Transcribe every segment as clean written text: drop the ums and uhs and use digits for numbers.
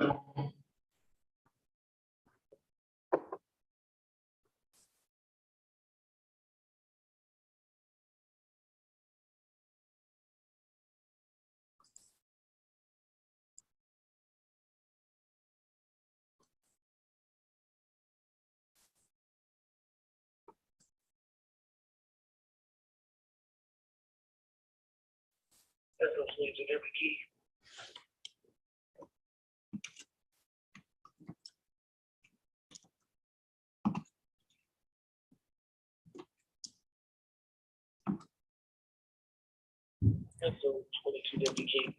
Episode 22 Deputy King.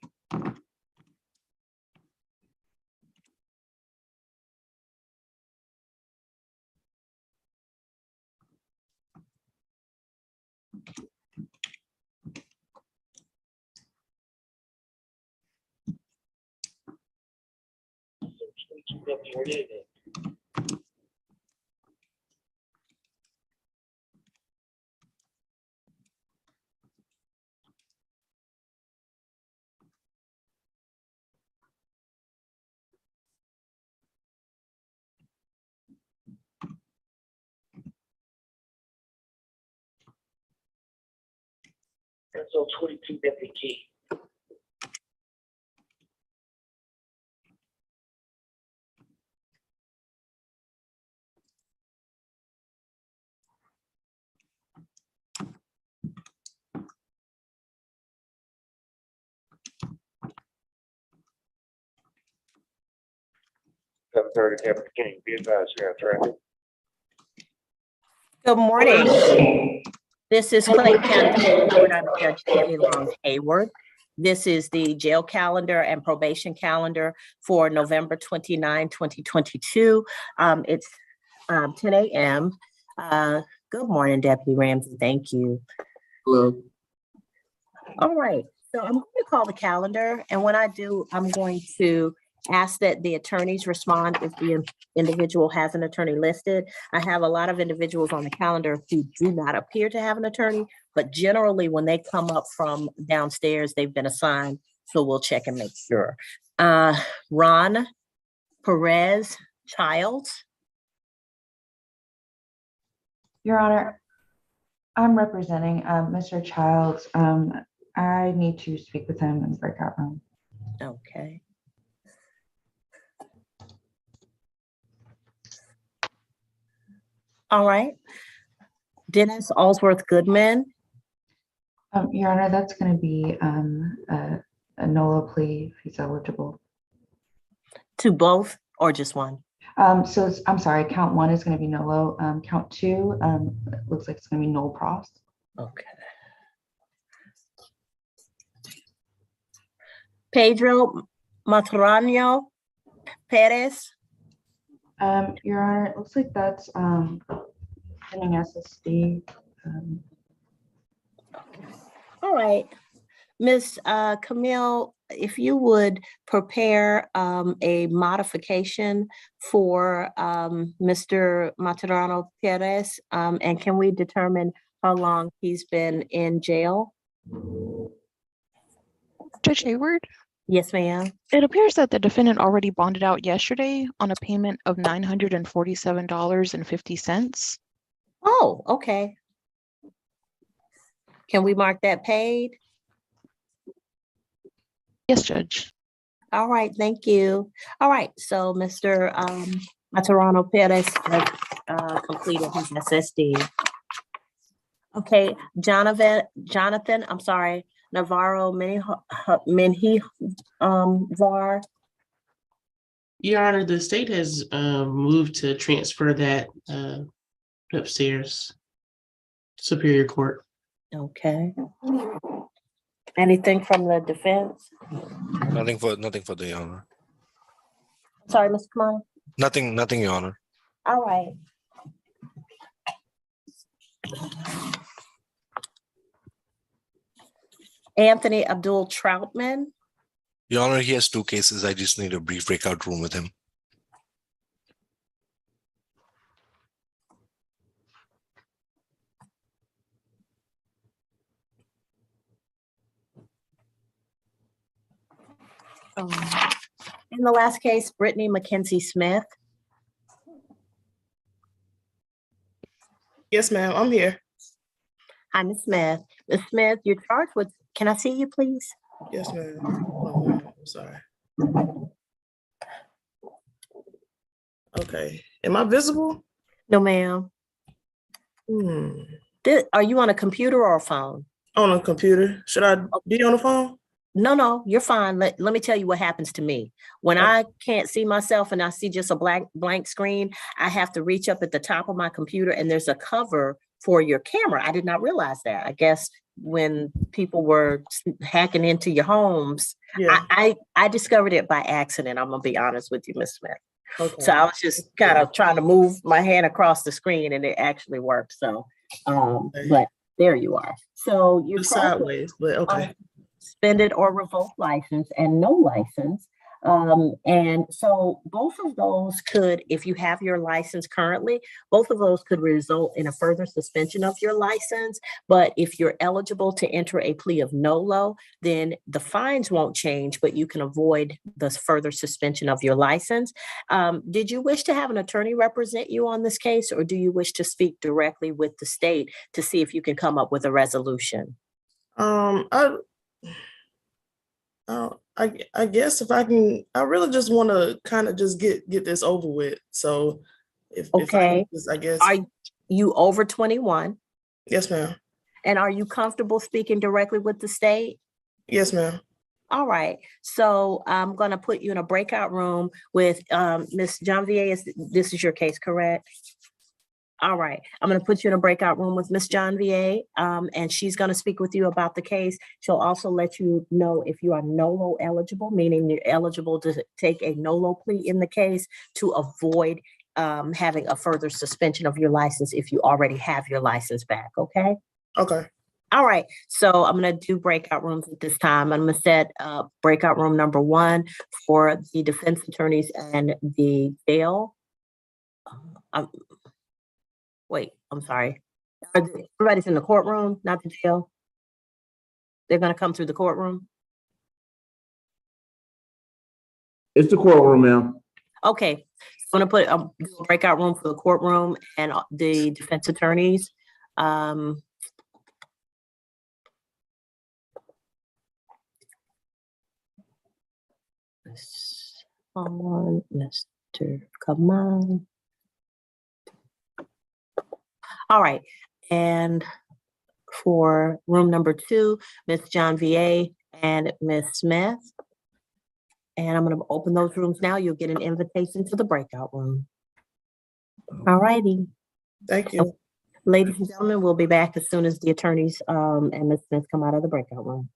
Where did it? Episode 22 Deputy King. Deputy King, be advised, you have traffic. Good morning. This is Clayton County Court. I'm Judge Debbie Long Hayward. This is the jail calendar and probation calendar for November 29, 2022. It's 10 a.m. Good morning, Deputy Ramsey. Thank you. Hello. All right. So I'm going to call the calendar. And when I do, I'm going to ask that the attorneys respond if the individual has an attorney listed. I have a lot of individuals on the calendar who do not appear to have an attorney, but generally when they come up from downstairs, they've been assigned. So we'll check and make sure. Ron Perez Childs. Your Honor, I'm representing Mr. Childs. I need to speak with him in the breakout room. Okay. All right. Dennis Allsworth Goodman. Your Honor, that's going to be a NOLA plea if he's eligible. To both or just one? So I'm sorry, count one is going to be NOLA. Count two looks like it's going to be null pros. Okay. Pedro Maturano Perez. Your Honor, it looks like that's pending SSD. All right. Ms. Camille, if you would prepare a modification for Mr. Maturano Perez, and can we determine how long he's been in jail? Judge Hayward? Yes, ma'am. It appears that the defendant already bonded out yesterday on a payment of $947.50. Oh, okay. Can we mark that paid? Yes, Judge. All right, thank you. All right, so Mr. Maturano Perez has completed his SSD. Okay, Jonathan, I'm sorry, Navarro Menjivar. Your Honor, the state has moved to transfer that upstairs, Superior Court. Okay. Anything from the defense? Nothing for the honor. Sorry, Mr. Kamani. Nothing, Your Honor. All right. Anthony Abdul Troutman. Your Honor, he has two cases. I just need a brief breakout room with him. In the last case, Brittany McKenzie Smith. Yes, ma'am, I'm here. Hi, Ms. Smith. Ms. Smith, you're charged with, can I see you, please? Yes, ma'am. Hold on, I'm sorry. Okay, am I visible? No, ma'am. Are you on a computer or a phone? On a computer. Should I be on the phone? No, you're fine. Let me tell you what happens to me. When I can't see myself and I see just a blank screen, I have to reach up at the top of my computer and there's a cover for your camera. I did not realize that. I guess when people were hacking into your homes, Yeah. I discovered it by accident. I'm gonna be honest with you, Ms. Smith. Okay. So I was just kind of trying to move my hand across the screen and it actually worked. So, but there you are. So you're sideways, but okay. Suspended or revoked license and no license. And so both of those could, if you have your license currently, both of those could result in a further suspension of your license. But if you're eligible to enter a plea of NOLO, then the fines won't change, but you can avoid the further suspension of your license. Did you wish to have an attorney represent you on this case, or do you wish to speak directly with the state to see if you can come up with a resolution? I guess if I can, I really just want to kind of just get this over with. So if I can just, I guess. Are you over 21? Yes, ma'am. And are you comfortable speaking directly with the state? Yes, ma'am. All right. So I'm going to put you in a breakout room with Ms. Janvier. This is your case, correct? All right. I'm going to put you in a breakout room with Ms. Janvier, and she's going to speak with you about the case. She'll also let you know if you are NOLO eligible, meaning you're eligible to take a NOLO plea in the case to avoid having a further suspension of your license if you already have your license back. Okay. Okay. All right. So I'm going to do breakout rooms at this time. I'm going to set breakout room number 1 for the defense attorneys and the jail. Wait, I'm sorry. Everybody's in the courtroom, not the jail. They're going to come through the courtroom. It's the courtroom, ma'am. Okay. I'm going to put a breakout room for the courtroom and the defense attorneys. On, Mr. Come on. All right. And for room number 2, Ms. Janvier and Ms. Smith. And I'm going to open those rooms now. You'll get an invitation to the breakout room. All righty. Thank you. Ladies and gentlemen, we'll be back as soon as the attorneys and Ms. Smith come out of the breakout room.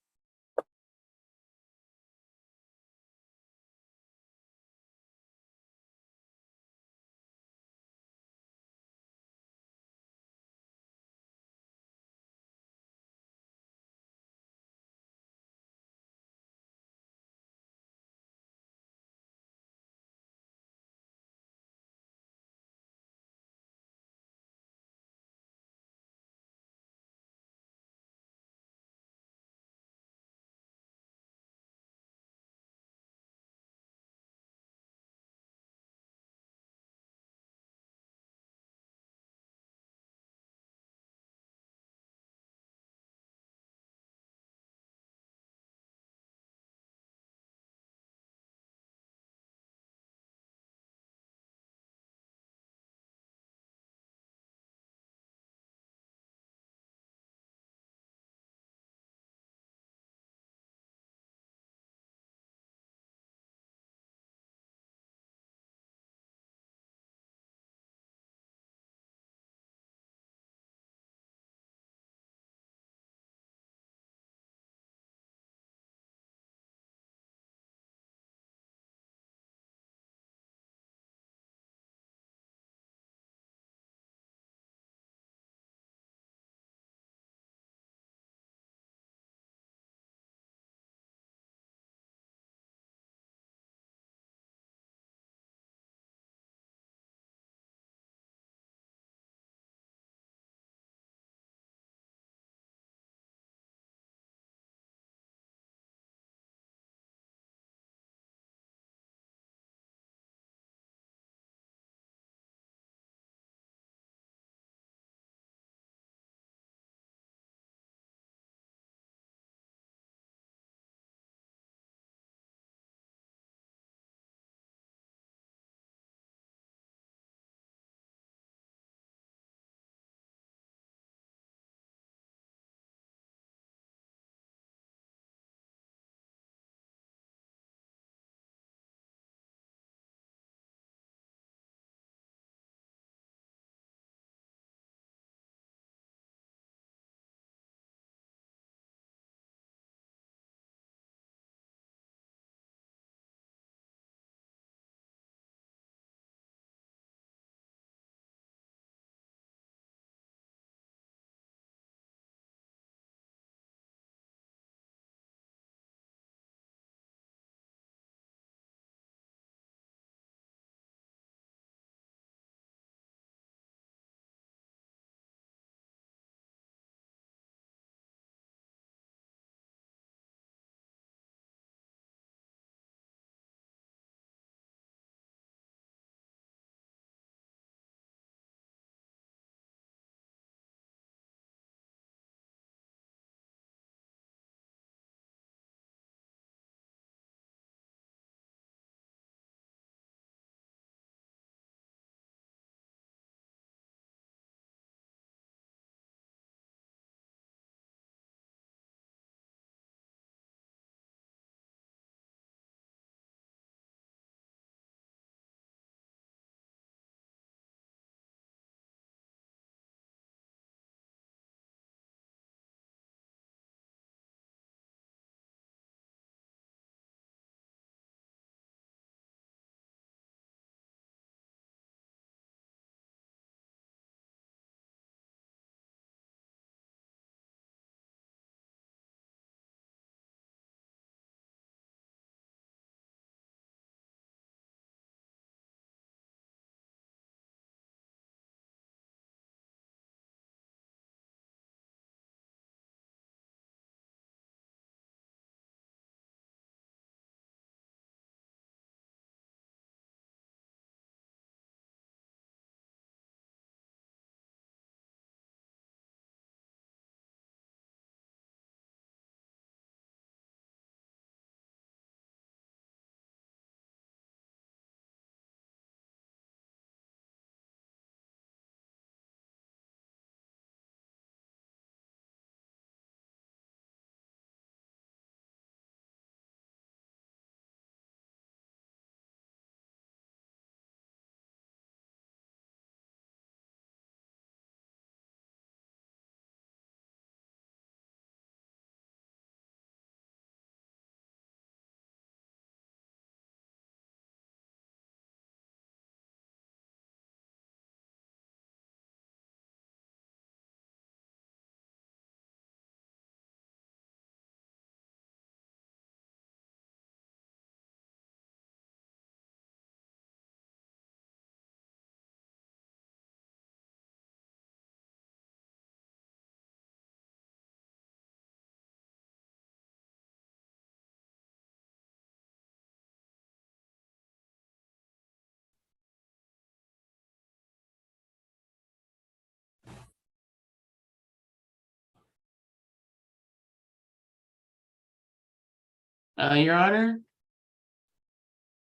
Your Honor,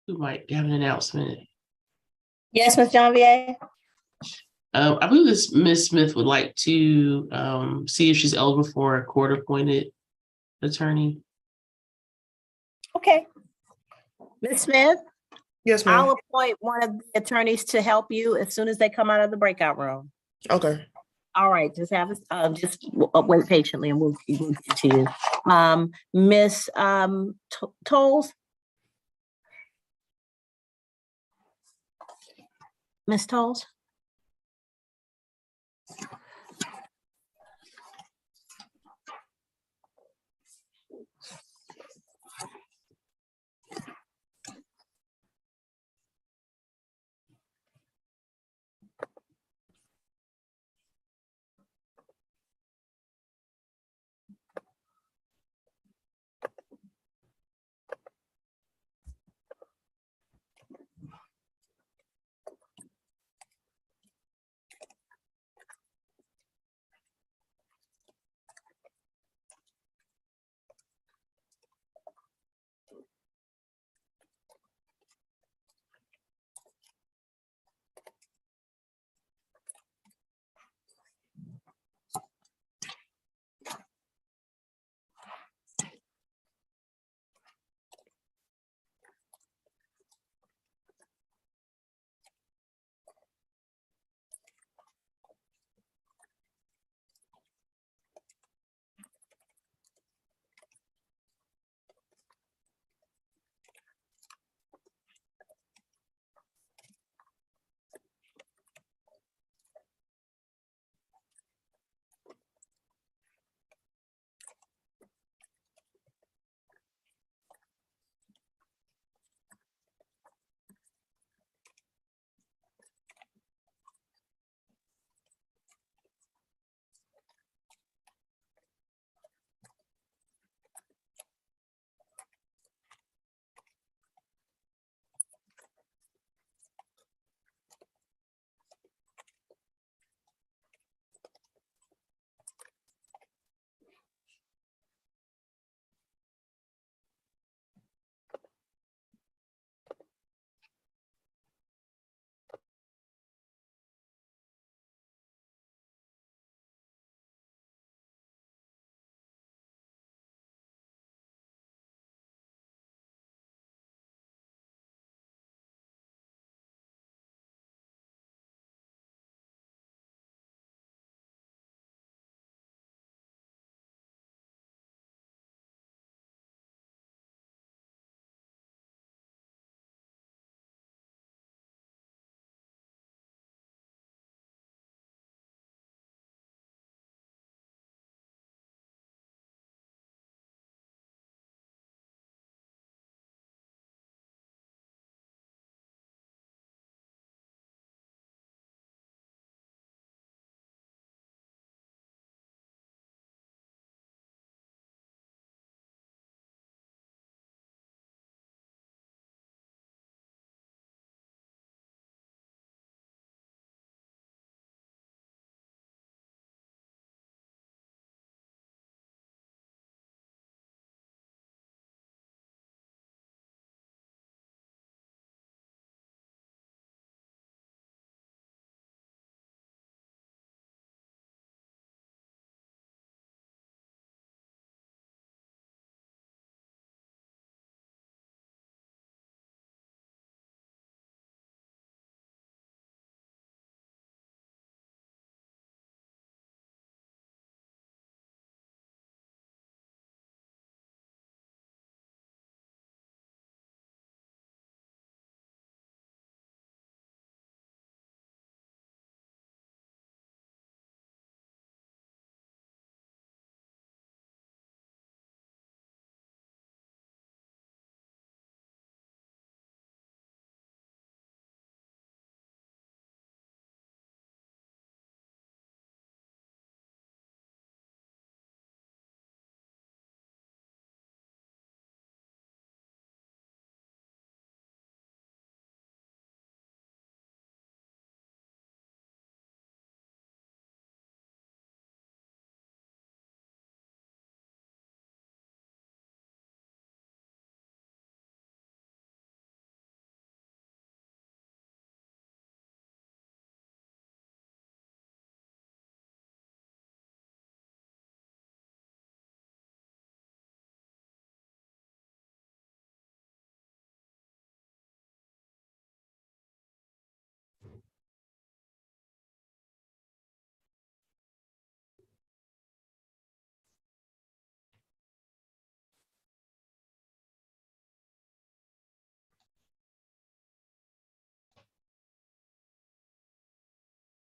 who might have an announcement? Yes, Ms. Janvier? I believe this Ms. Smith would like to see if she's eligible for a court-appointed attorney. Okay. Ms. Smith, Yes, ma'am. I'll appoint one of the attorneys to help you as soon as they come out of the breakout room. Okay. All right, just have us, wait patiently and we'll get to you. Miss Tolles? Miss Tolles?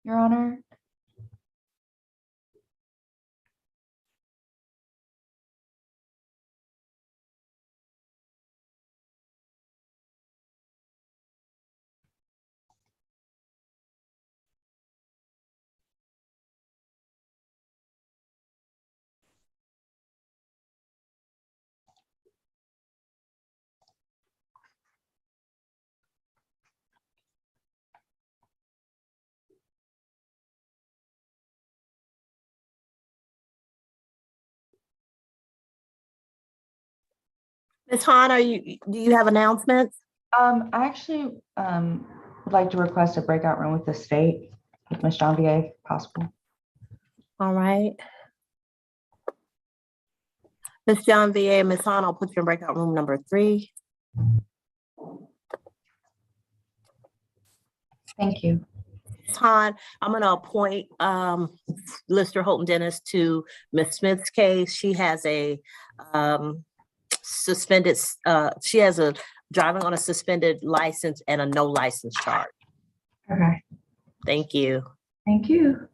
Your Honor. Ms. Han, do you have announcements? I actually would like to request a breakout room with the state, with Ms. Janvier, if possible. All right. Ms. John VA, Ms. Han, I'll put you in breakout room number 3. Thank you. Ms. Han, I'm gonna appoint Lister Holton Dennis to Ms. Smith's case. She has a suspended, she has a driving on a suspended license and a no license charge. Okay. Thank you. Thank you.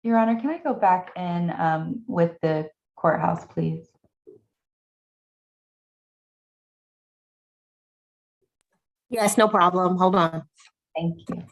Your Honor, can I go back in with the courthouse, please? Yes, no problem. Hold on. Thank you.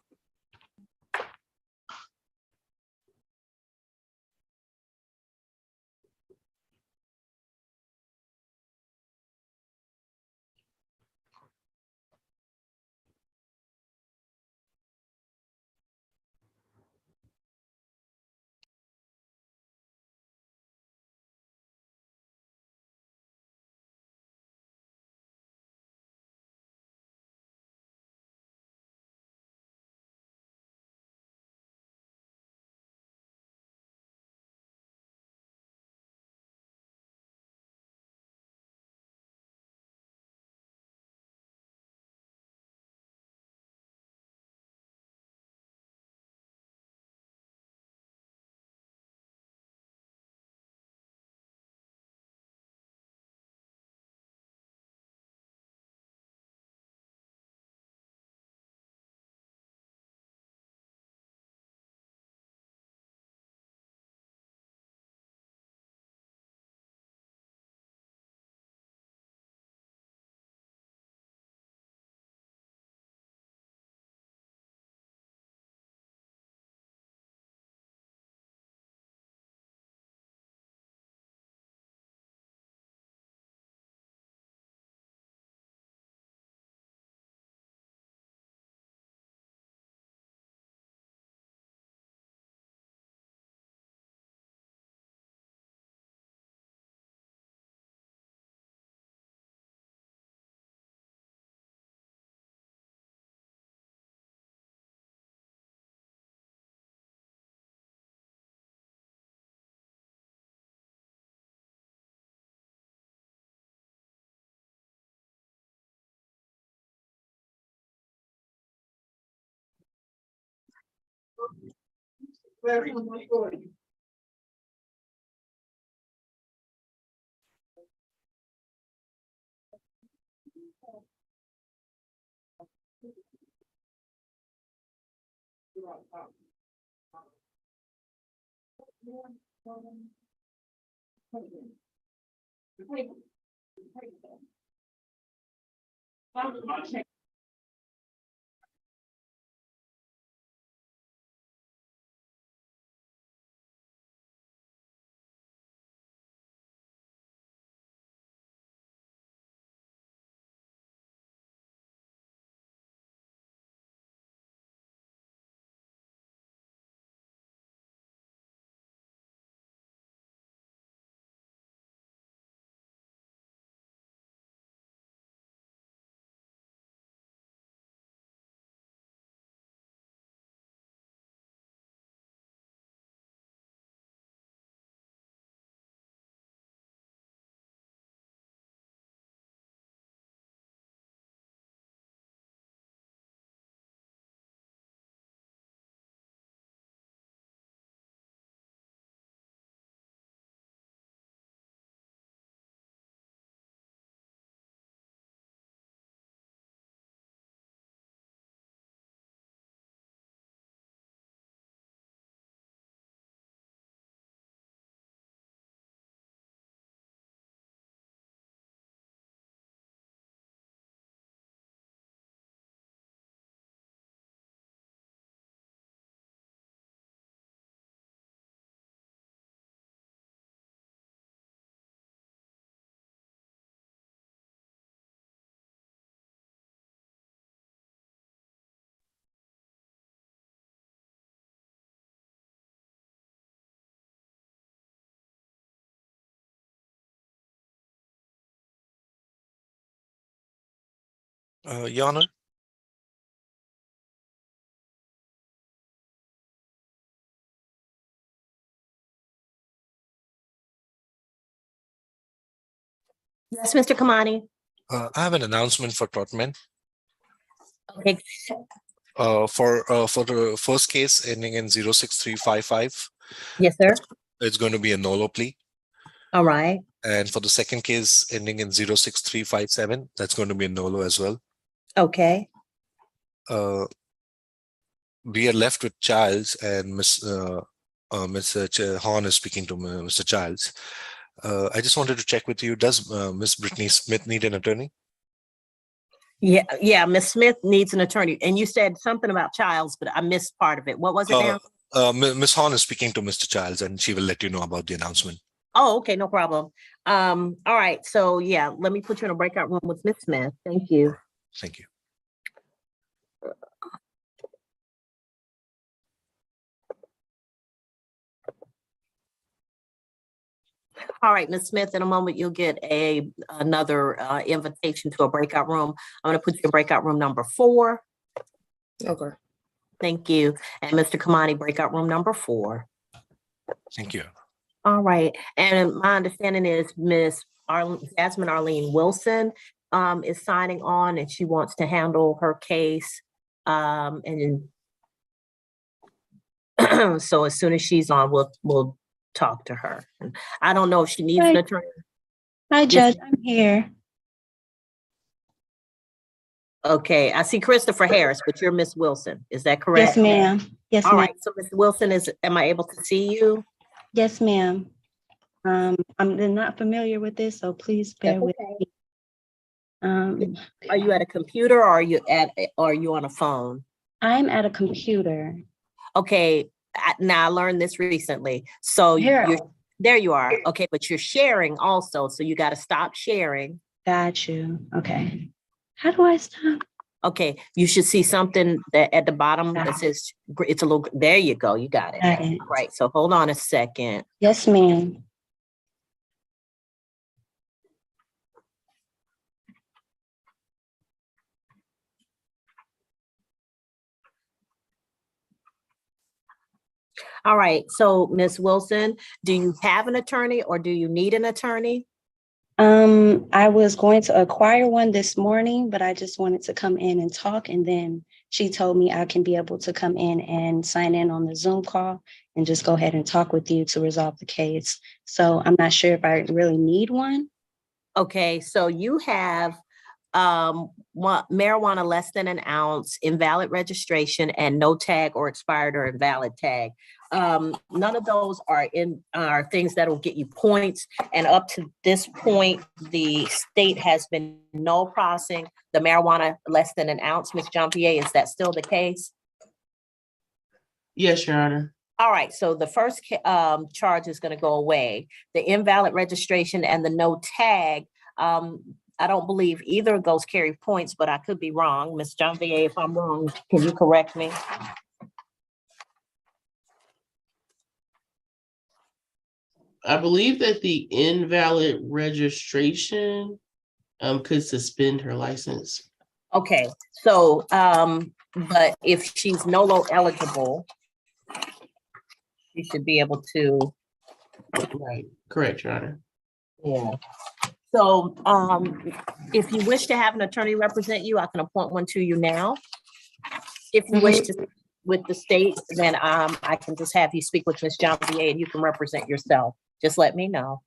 Your Honor, Yes, Mr. Kamani. I have an announcement for Trotman. Okay, For the first case ending in 06355, yes, sir. it's going to be a NOLO plea. All right. And for the second case ending in 06357, that's going to be a NOLO as well. Okay. We are left with Childs and Horn is speaking to Mr. Childs. I just wanted to check with you. Does Miss Brittany Smith need an attorney? Yeah, Miss Smith needs an attorney. And you said something about Childs, but I missed part of it. What was it now? Miss Horn is speaking to Mr. Childs, and she will let you know about the announcement. Oh, okay, no problem. All right, so yeah, let me put you in a breakout room with Miss Smith. Thank you. Thank you. All right, Ms. Smith, in a moment, you'll get another invitation to a breakout room. I'm gonna put you in breakout room number 4. Okay. Thank you. And Mr. Kamani, breakout room number 4. Thank you. All right, and my understanding is Jasmine Arlene Wilson is signing on and she wants to handle her case. And so as soon as she's on, we'll talk to her. I don't know if she needs an attorney. Hi, Judge, I'm here. Okay, I see Christopher Harris, but you're Miss Wilson. Is that correct? Yes, ma'am. Yes, All ma'am. right, so Miss Wilson, am I able to see you? Yes, ma'am. I'm not familiar with this, so please bear with me. Are you at a computer or are you on a phone? I'm at a computer. Okay, now I learned this recently. So there you are. Okay, but you're sharing also, so you got to stop sharing. Got you. Okay. How do I stop? Okay, you should see something that at the bottom that says it's a little. There you go. You got it. Got it. Right. So hold on a second. Yes, ma'am. All right. So Ms. Wilson, do you have an attorney or do you need an attorney? I was going to acquire one this morning, but I just wanted to come in and talk. And then she told me I can be able to come in and sign in on the Zoom call and just go ahead and talk with you to resolve the case. So I'm not sure if I really need one. Okay, so you have marijuana less than an ounce, invalid registration, and no tag or expired or invalid tag. None of those are things that will get you points. And up to this point, the state has been no processing the marijuana less than an ounce. Ms. Jean-Pierre, is that still the case? Yes, Your Honor. All right, so the first charge is going to go away. The invalid registration and the no tag, I don't believe either of those carry points, but I could be wrong. Ms. Jean-Pierre, if I'm wrong, can you correct me? I believe that the invalid registration could suspend her license. Okay, so but if she's NOLO eligible, she should be able to. Right, correct, Your Honor. Yeah. So if you wish to have an attorney represent you, I can appoint one to you now. If you wish to speak with the state, then I can just have you speak with Ms. Jean-Pierre and you can represent yourself. Just let me know.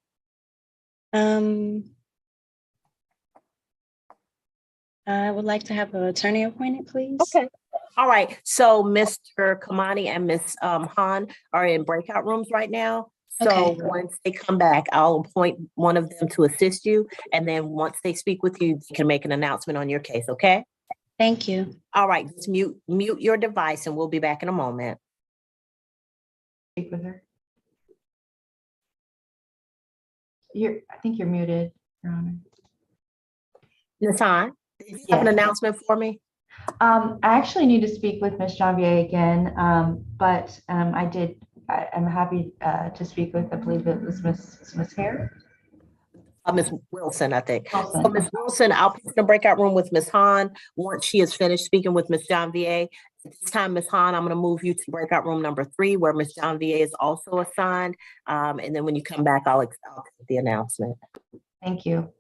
I would like to have an attorney appointed, please. Okay. All right. So Mr. Kamani and Ms. Han are in breakout rooms right now. So once they come back, I'll appoint one of them to assist you. And then once they speak with you, you can make an announcement on your case, okay? Thank you. All right, just mute your device and we'll be back in a moment. Speak with her. I think you're muted, Your Honor. Ms. Han, did you have an announcement for me? I actually need to speak with Ms. Janvier again, but I'm happy to speak with, I believe it was Ms. Hare. Ms. Wilson, I think. Wilson. So Ms. Wilson, I'll put you in a breakout room with Ms. Han once she is finished speaking with Ms. Janvier. At this time, Ms. Han, I'm going to move you to breakout room number 3, where Ms. Janvier is also assigned. And then when you come back, I'll take the announcement. Thank you.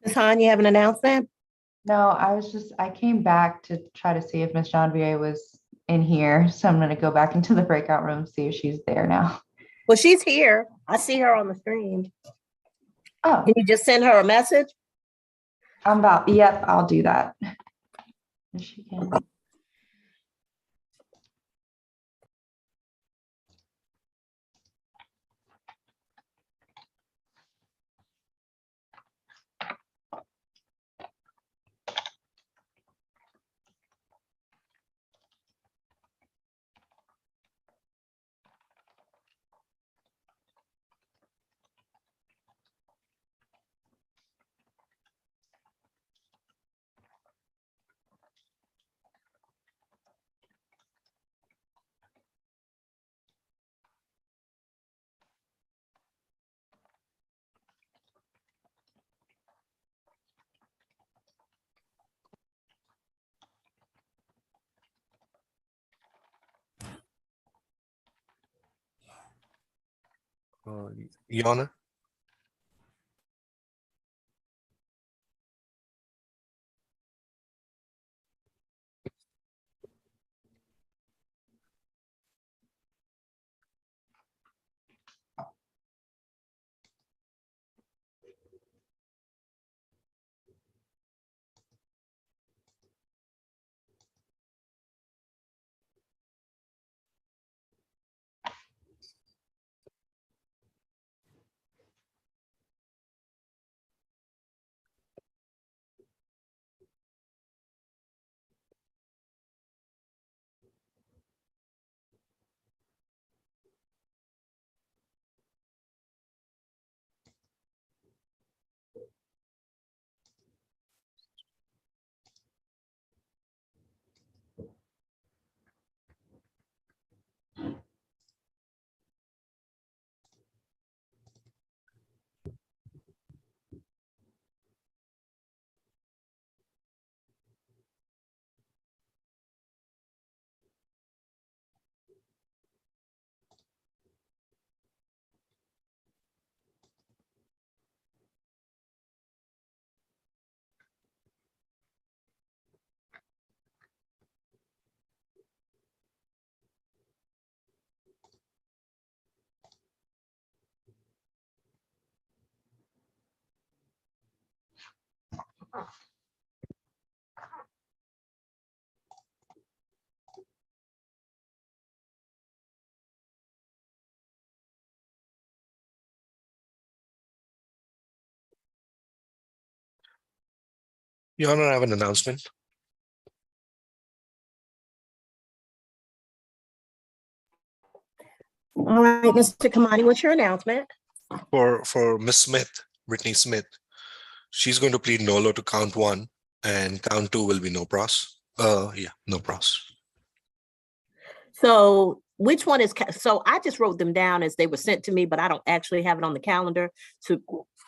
Ms. Hahn, you have an announcement? No, I came back to try to see if Miss Janvier was in here. So I'm gonna go back into the breakout room, see if she's there now. Well, she's here. I see her on the screen. Oh, Can you just send her a message? yep, I'll do that. If she can. Yana? Yana, I have an announcement. All right, Mr. Kamani, what's your announcement? For Miss Smith, Brittany Smith, she's going to plead NOLO to count 1, and count 2 will be no pros. Yeah, no pros. So which one is, so I just wrote them down as they were sent to me, but I don't actually have it on the calendar. So,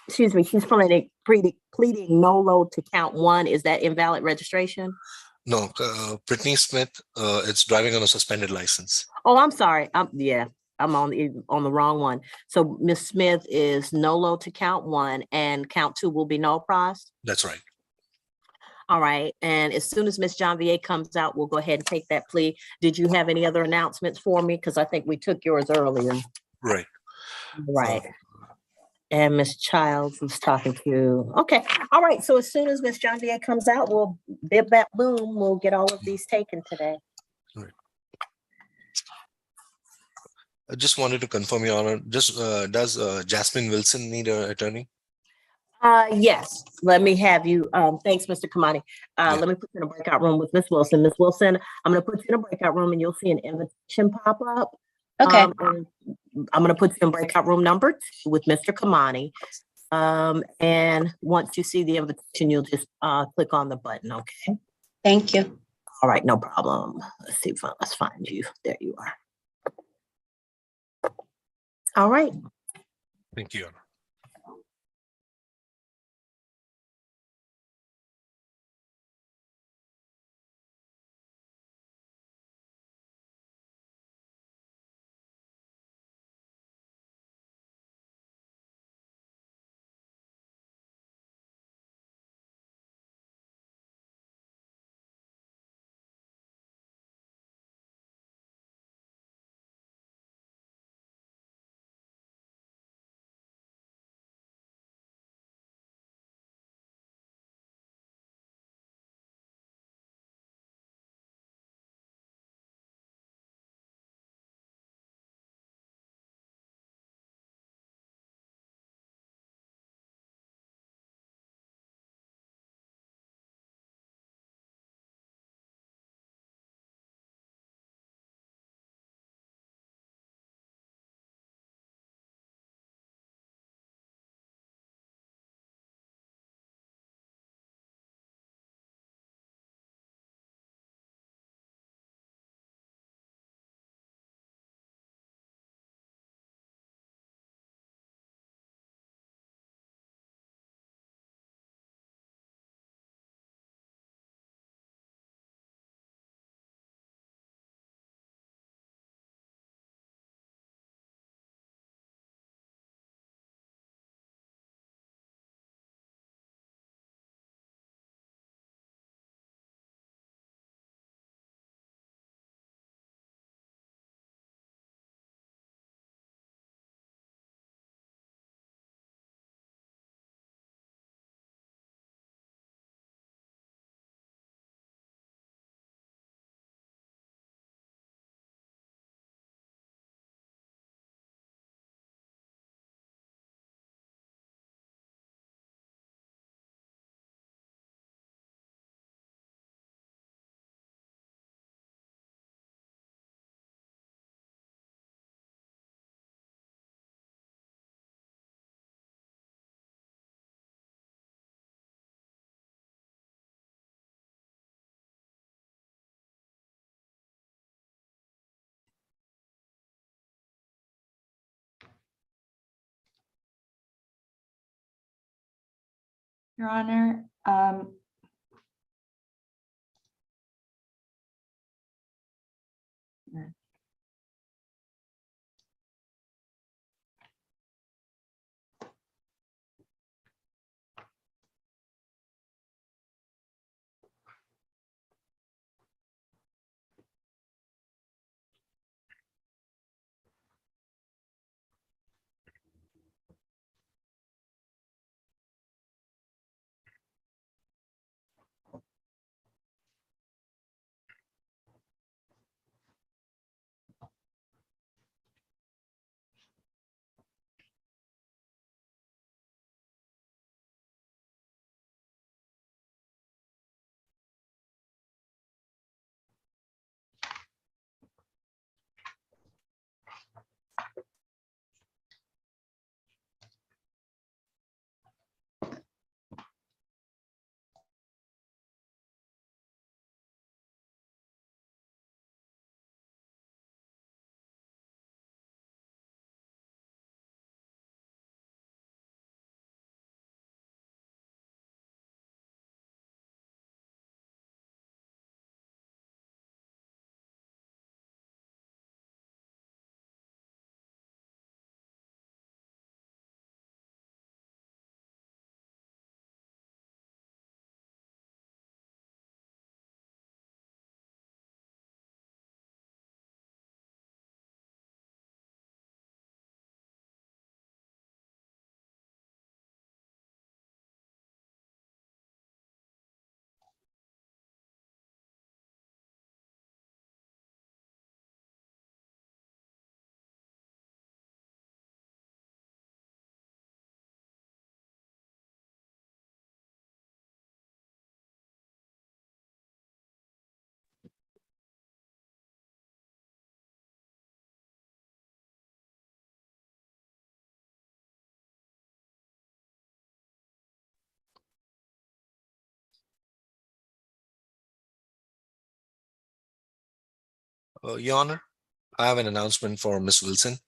excuse me, she's pleading NOLO to count 1. Is that invalid registration? No, Brittany Smith, it's driving on a suspended license. Oh, I'm sorry. Yeah, I'm on the wrong one. So Miss Smith is NOLO to count 1 and count 2 will be no pros. That's right. All right. And as soon as Miss Janvier comes out, we'll go ahead and take that plea. Did you have any other announcements for me? Because I think we took yours earlier. Right. Right. And Miss Childs was talking to. Okay. All right. So as soon as Miss Janvier comes out, we'll bip bap boom. We'll get all of these taken today. Right. I just wanted to confirm, Your Honor. Just does Jasmine Wilson need an attorney? Yes, let me have you. Thanks, Mr. Kamani. Let me put you in a breakout room with Miss Wilson. Miss Wilson, I'm going to put you in a breakout room and you'll see an invitation pop up. Okay. And I'm going to put you in breakout room number 2 with Mr. Kamani. And once you see the invitation, you'll just click on the button. Okay. Thank you. All right, no problem. Let's see. Let's find you. There you are. All right. Thank you, Your Honor. Your Honor. Your Honor, I have an announcement for Miss Wilson.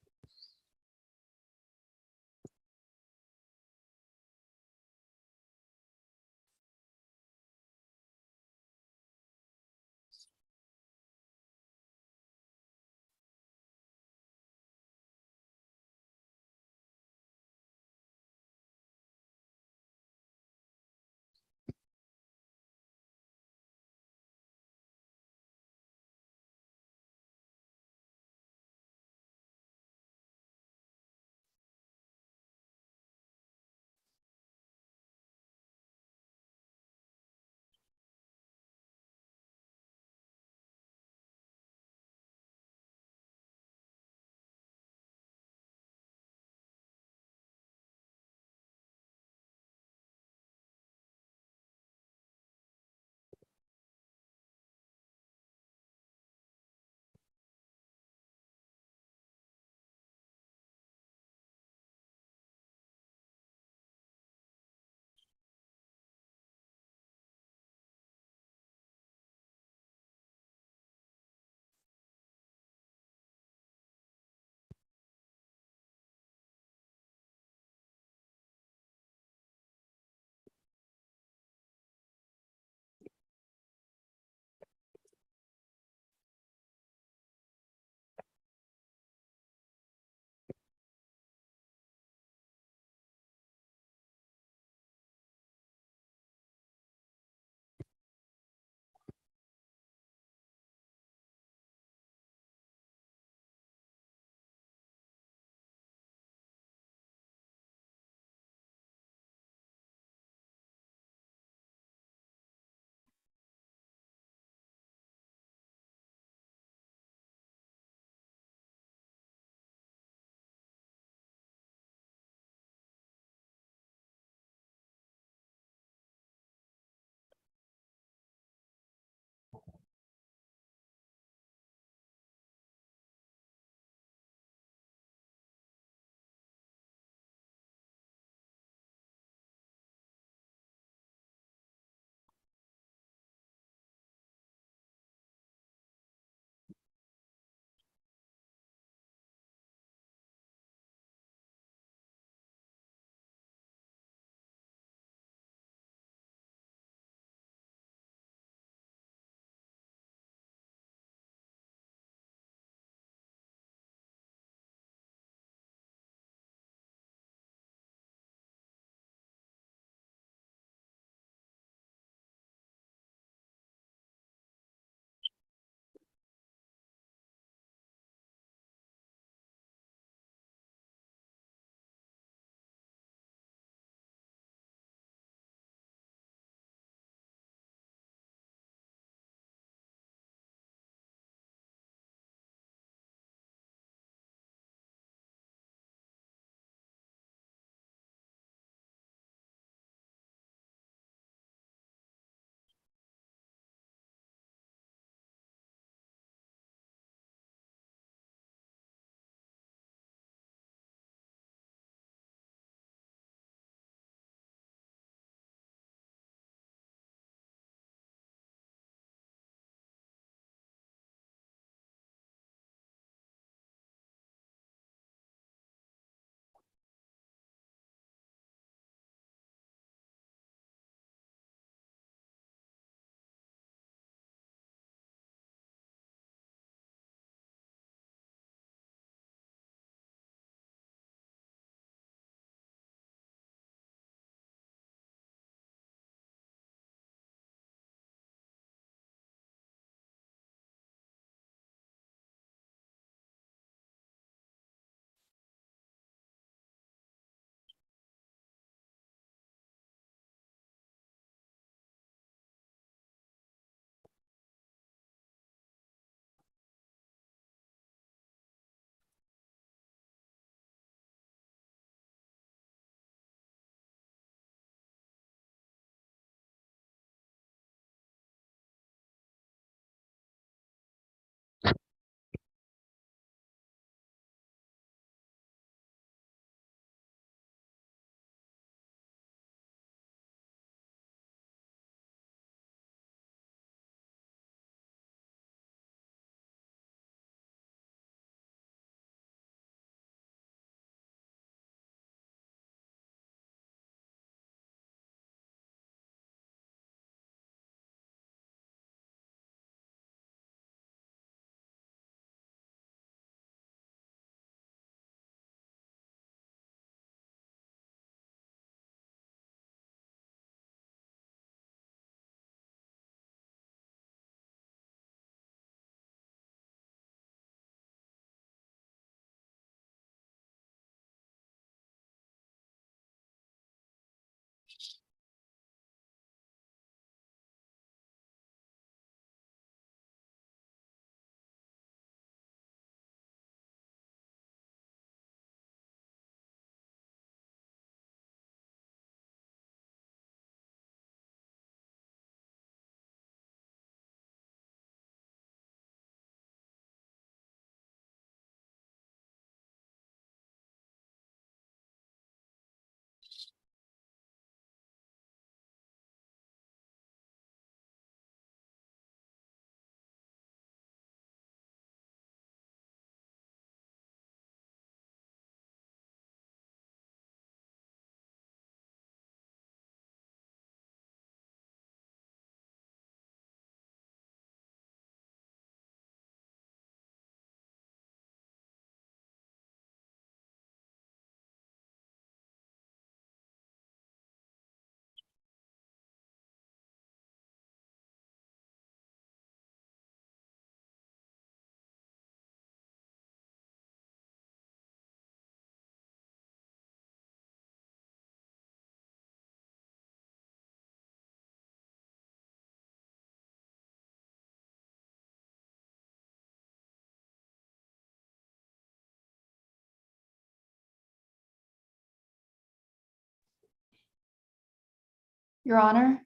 Your Honor.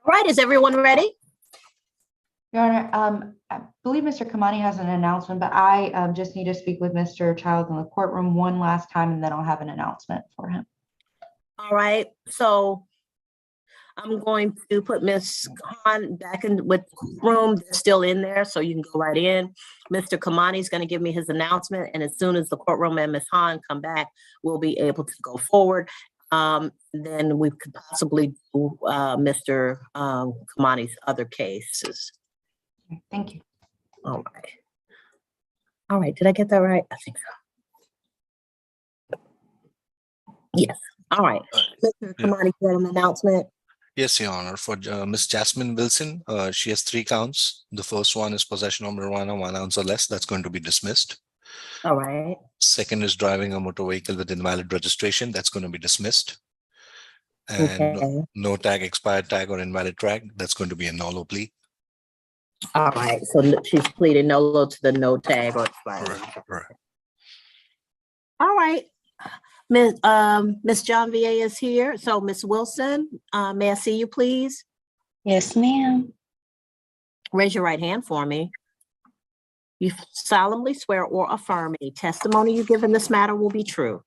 All right, is everyone ready? Your Honor, I believe Mr. Kamani has an announcement, but I just need to speak with Mr. Child in the courtroom one last time, and then I'll have an announcement for him. All right, so I'm going to put Ms. Khan back in with the room. They're still in there, so you can go right in. Mr. Kamani is going to give me his announcement, and as soon as the courtroom and Ms. Khan come back, we'll be able to go forward. Then we could possibly do Mr. Kamani's other cases. Thank you. All right. All right, did I get that right? I think so. Yes, all right. Mr. Kamani, you have an announcement? Yes, Your Honor. For Miss Jasmine Wilson, she has 3 counts. The first one is possession of marijuana 1 ounce or less. That's going to be dismissed. All right. Second is driving a motor vehicle with invalid registration. That's going to be dismissed. And Okay. no tag, expired tag, or invalid tag. That's going to be a nolo plea. All right, so she's pleading no to the no tag or expired. Right. All right. Miss John VA is here. So Miss Wilson, may I see you, please? Yes, ma'am. Raise your right hand for me. You solemnly swear or affirm any testimony you give in this matter will be true.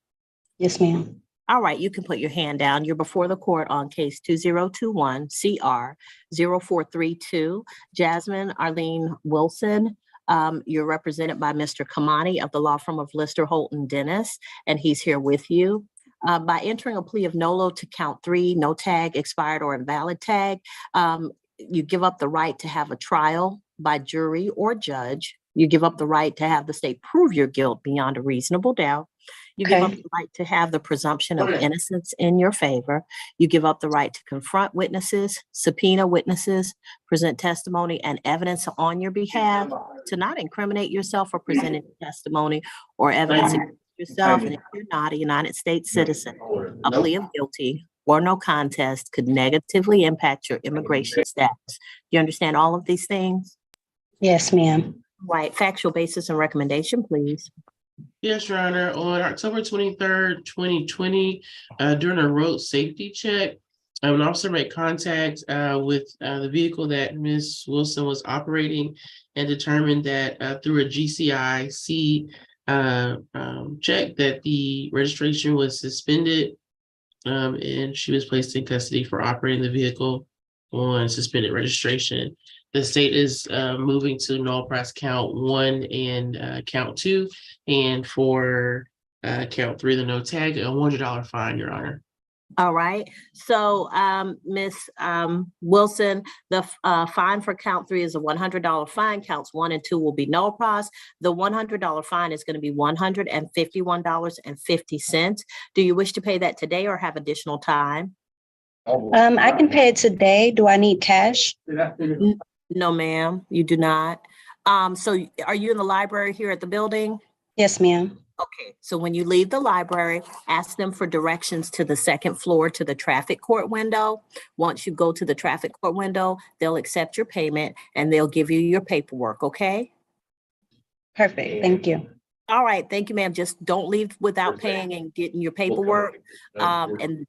Yes, ma'am. All right, you can put your hand down. You're before the court on case 2021 CR 0432. Jasmine Arlene Wilson. You're represented by Mr. Kamani of the law firm of Lister, Holt & Dennis, and he's here with you. By entering a plea of nolo to count 3, no tag, expired or invalid tag, you give up the right to have a trial by jury or judge. You give up the right to have the state prove your guilt beyond a reasonable doubt. You give up the right to have the presumption of innocence in your favor. You give up the right to confront witnesses, subpoena witnesses, present testimony and evidence on your behalf, to not incriminate yourself or present any testimony or evidence against yourself. And if you're not a United States citizen, a plea of guilty or no contest could negatively impact your immigration status. Do you understand all of these things? Yes, ma'am. Right. Factual basis and recommendation, please. Yes, Your Honor. On October 23rd, 2020, during a road safety check, an officer made contact with the vehicle that Ms. Wilson was operating and determined that through a GCIC check that the registration was suspended and she was placed in custody for operating the vehicle on suspended registration. The state is moving to null press count 1 and count 2, and for count 3, the no tag, a $100 fine, Your Honor. All right. So, Ms. Wilson, the fine for count 3 is a $100 fine. Counts 1 and 2 will be null pros. The $100 fine is going to be $151.50. Do you wish to pay that today or have additional time? I can pay it today. Do I need cash? No, ma'am, you do not. So are you in the library here at the building? Yes, ma'am. Okay, so when you leave the library, ask them for directions to the 2nd floor to the traffic court window. Once you go to the traffic court window, they'll accept your payment and they'll give you your paperwork, okay? Perfect. Thank you. All right, thank you, ma'am. Just don't leave without paying and getting your paperwork. And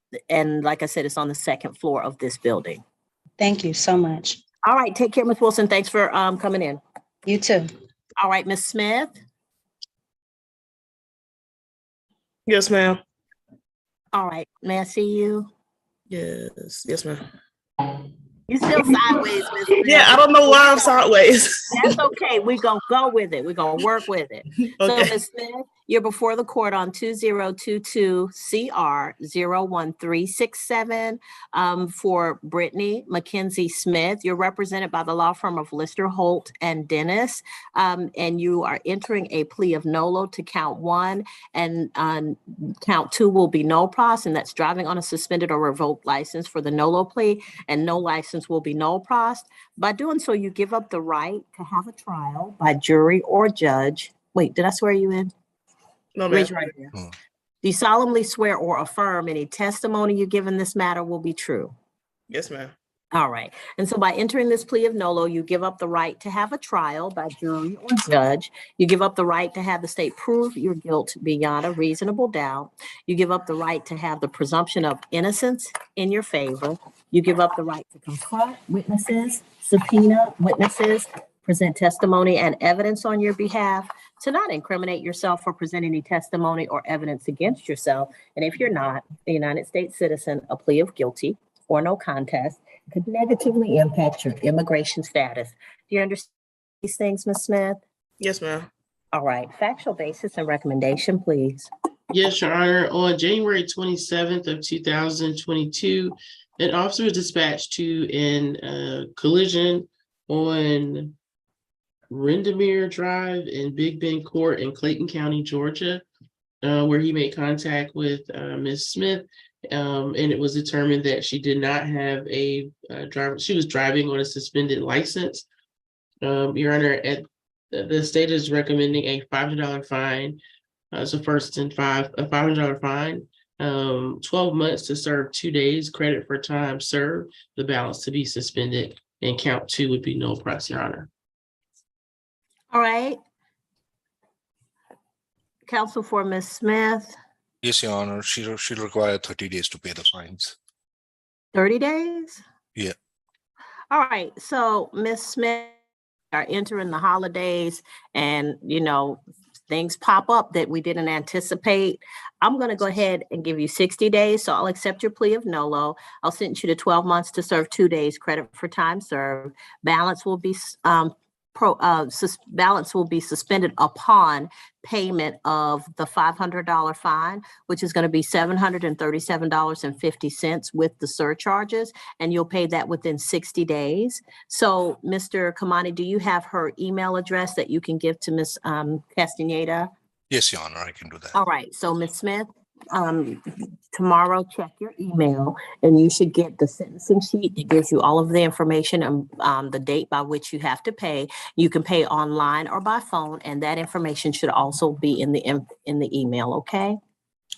like I said, it's on the 2nd floor of this building. Thank you so much. All right, take care, Ms. Wilson. Thanks for coming in. You too. All right, Ms. Smith. Yes, ma'am. All right, may I see you? Yes, ma'am. You still sideways, Ms. Smith. Yeah, I don't know why I'm sideways. That's okay. We're going to go with it. We're going to work with it. Okay. So, Ms. Smith, you're before the court on 2022 CR 01367 for Brittany Mackenzie Smith. You're represented by the law firm of Lister, Holt & Dennis, and you are entering a plea of nolo to count 1, and count 2 will be no pros, and that's driving on a suspended or revoked license for the nolo plea, and no license will be no pros. By doing so, you give up the right to have a trial by jury or judge. Wait, did I swear you in? No, ma'am. Raise your right hand. Do you solemnly swear or affirm any testimony you give in this matter will be true? Yes, ma'am. All right. And so by entering this plea of nolo, you give up the right to have a trial by jury or judge. You give up the right to have the state prove your guilt beyond a reasonable doubt. You give up the right to have the presumption of innocence in your favor. You give up the right to confront witnesses, subpoena witnesses, present testimony and evidence on your behalf, to not incriminate yourself or present any testimony or evidence against yourself. And if you're not a United States citizen, a plea of guilty or no contest could negatively impact your immigration status. Do you understand these things, Ms. Smith? Yes, ma'am. All right, factual basis and recommendation, please. Yes, Your Honor. On January 27th of 2022, an officer was dispatched to a collision on Rendermere Drive in Big Bend Court in Clayton County, Georgia, where he made contact with Ms. Smith. And it was determined that she did not have a driver. She was driving on a suspended license. Your Honor, at the state is recommending a $500 fine. So first and a $500 fine, 12 months to serve 2 days, credit for time served, the balance to be suspended, and count 2 would be no price, Your Honor. All right. Counsel for Ms. Smith. Yes, Your Honor. She'll require 30 days to pay the fines. 30 days? Yeah. All right. So Ms. Smith are entering the holidays and, you know, things pop up that we didn't anticipate. I'm going to go ahead and give you 60 days. So I'll accept your plea of nolo. I'll sentence you to 12 months to serve 2 days, credit for time served. Balance will be suspended upon payment of the $500 fine, which is going to be $737.50 with the surcharges, and you'll pay that within 60 days. So, Mr. Kamani, do you have her email address that you can give to Ms. Castaneda? Yes, Your Honor, I can do that. All right. So, Ms. Smith, tomorrow check your email and you should get the sentencing sheet that gives you all of the information and the date by which you have to pay. You can pay online or by phone, and that information should also be in the email. Okay.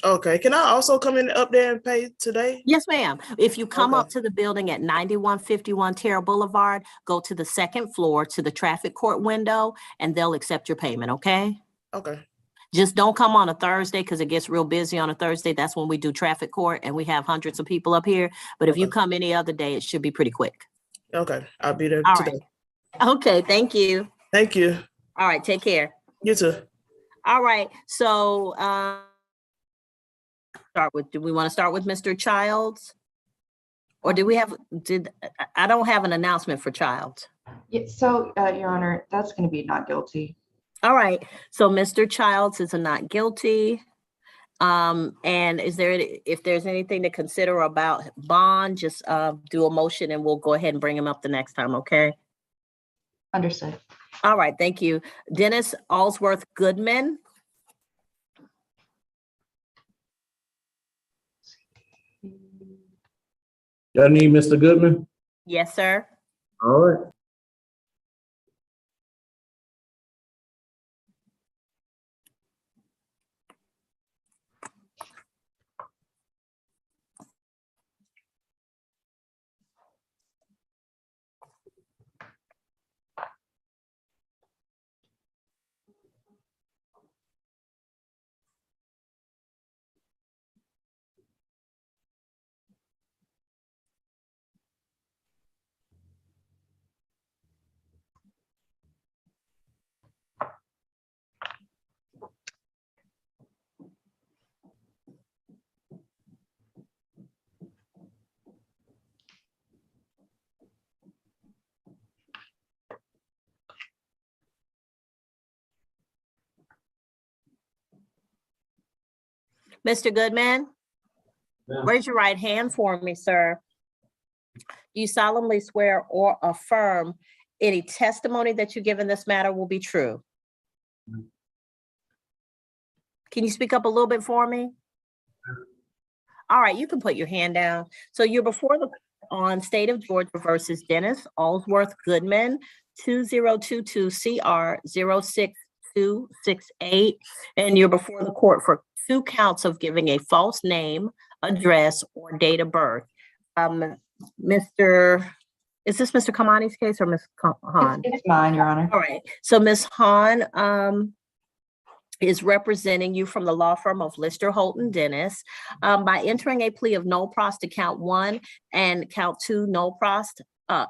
Okay. Can I also come in up there and pay today? Yes, ma'am. If you come Okay. up to the building at 9151 Terra Boulevard, go to the second floor to the traffic court window and they'll accept your payment. Okay. Okay. Just don't come on a Thursday because it gets real busy on a Thursday. That's when we do traffic court and we have hundreds of people up here. But if you Okay. come any other day, it should be pretty quick. Okay. I'll be there All today. right. Okay. Thank you. Thank you. All right. Take care. You too. All right. So do we want to start with Mr. Childs? Or I don't have an announcement for Childs. Yeah, so, Your Honor, that's going to be not guilty. All right, so Mr. Childs is a not guilty. And if there's anything to consider about bond, just do a motion and we'll go ahead and bring him up the next time, okay? Understood. All right, thank you. Dennis Allsworth Goodman. Y'all need Mr. Goodman? Yes, sir. All right. Mr. Goodman, raise your right hand for me, sir. You solemnly swear or affirm any testimony that you give in this matter will be true. Can you speak up a little bit for me? All right, you can put your hand down. So you're before on State of Georgia versus Dennis Allsworth Goodman, 2022 CR 06268. And you're before the court for 2 counts of giving a false name, address, or date of birth. Mr. Is this Mr. Kamani's case or Ms. Hahn? It's mine, Your Honor. All right, so Ms. Hahn is representing you from the law firm of Lister, Holton, Dennis. By entering a plea of no pros to count 1 and count 2 no pros, by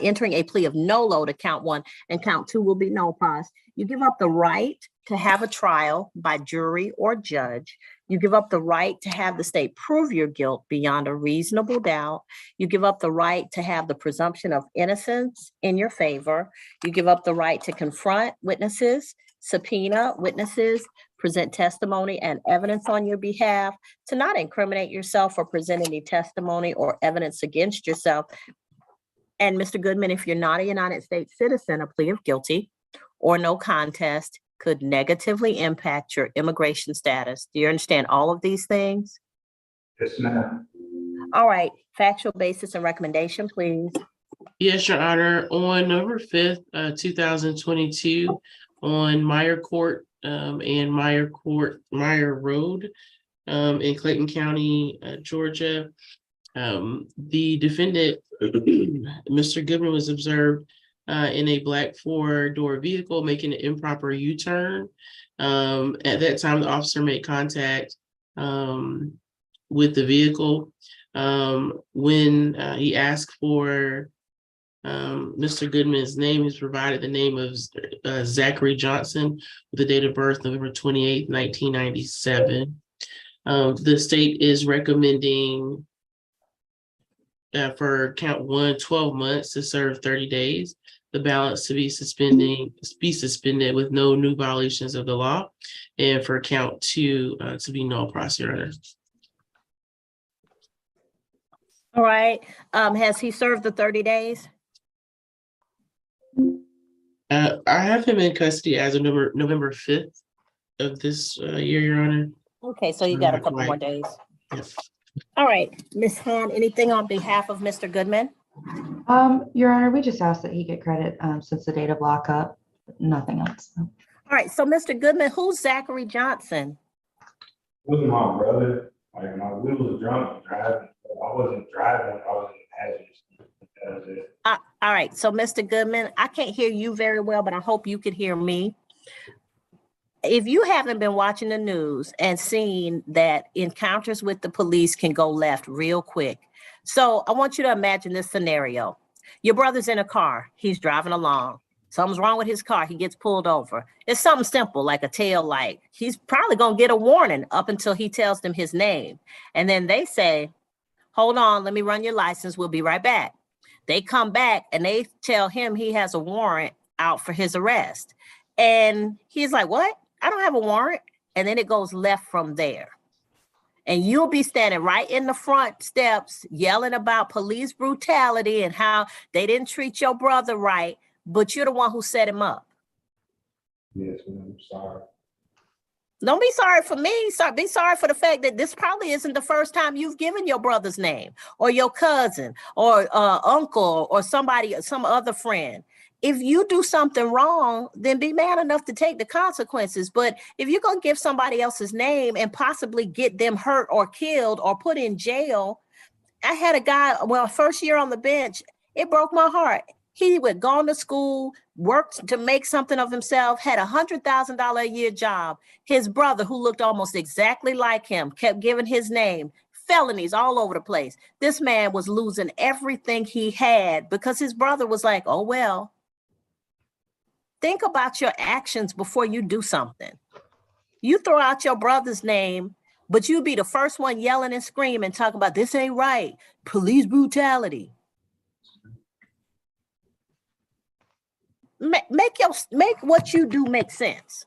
entering a plea of nolo to count 1 and count 2 will be no pros, you give up the right to have a trial by jury or judge. You give up the right to have the state prove your guilt beyond a reasonable doubt. You give up the right to have the presumption of innocence in your favor. You give up the right to confront witnesses, subpoena witnesses, present testimony and evidence on your behalf, to not incriminate yourself or present any testimony or evidence against yourself. And Mr. Goodman, if you're not a United States citizen, a plea of guilty or no contest could negatively impact your immigration status. Do you understand all of these things? Yes, ma'am. All right, factual basis and recommendation, please. Yes, Your Honor. On November 5th, 2022, on Meyer Court and Meyer Road in Clayton County, Georgia, the defendant, Mr. Goodman, was observed in a black 4-door vehicle making an improper U-turn. At that time, the officer made contact with the vehicle. When he asked for Mr. Goodman's name, he was provided the name of Zachary Johnson with the date of birth, November 28th, 1997. The state is recommending for count 1, 12 months to serve 30 days. The balance to be suspended with no new violations of the law, and for count 2 to be no pros, Your Honor. All right, has he served the 30 days? I have him in custody as of November 5th of this year, Your Honor. Okay, so you got a couple more days. Yep. All right, Ms. Hahn, anything on behalf of Mr. Goodman? Your Honor, we just asked that he get credit since the date of lockup, nothing else. All right, so Mr. Goodman, who's Zachary Johnson? It was my brother. Like my wheel was drunk driving. I wasn't driving. I was in the passenger seat. That was it. All right, so Mr. Goodman, I can't hear you very well, but I hope you could hear me. If you haven't been watching the news and seen that encounters with the police can go left real quick. So I want you to imagine this scenario. Your brother's in a car. He's driving along. Something's wrong with his car. He gets pulled over. It's something simple like a tail light. He's probably going to get a warning up until he tells them his name. And then they say, hold on, let me run your license. We'll be right back. They come back and they tell him he has a warrant out for his arrest. And he's like, what? I don't have a warrant. And then it goes left from there. And you'll be standing right in the front steps yelling about police brutality and how they didn't treat your brother right, but you're the one who set him up. Yes, ma'am. I'm sorry. Don't be sorry for me. Be sorry for the fact that this probably isn't the first time you've given your brother's name or your cousin or uncle or somebody, some other friend. If you do something wrong, then be man enough to take the consequences. But if you're going to give somebody else's name and possibly get them hurt or killed or put in jail, I had a guy, well, first year on the bench, it broke my heart. He would go to school, worked to make something of himself, had $100,000 a year job. His brother, who looked almost exactly like him, kept giving his name. Felonies all over the place. This man was losing everything he had because his brother was like, oh, well. Think about your actions before you do something. You throw out your brother's name, but you be the first one yelling and screaming, talking about this ain't right, police brutality. Make what you do make sense.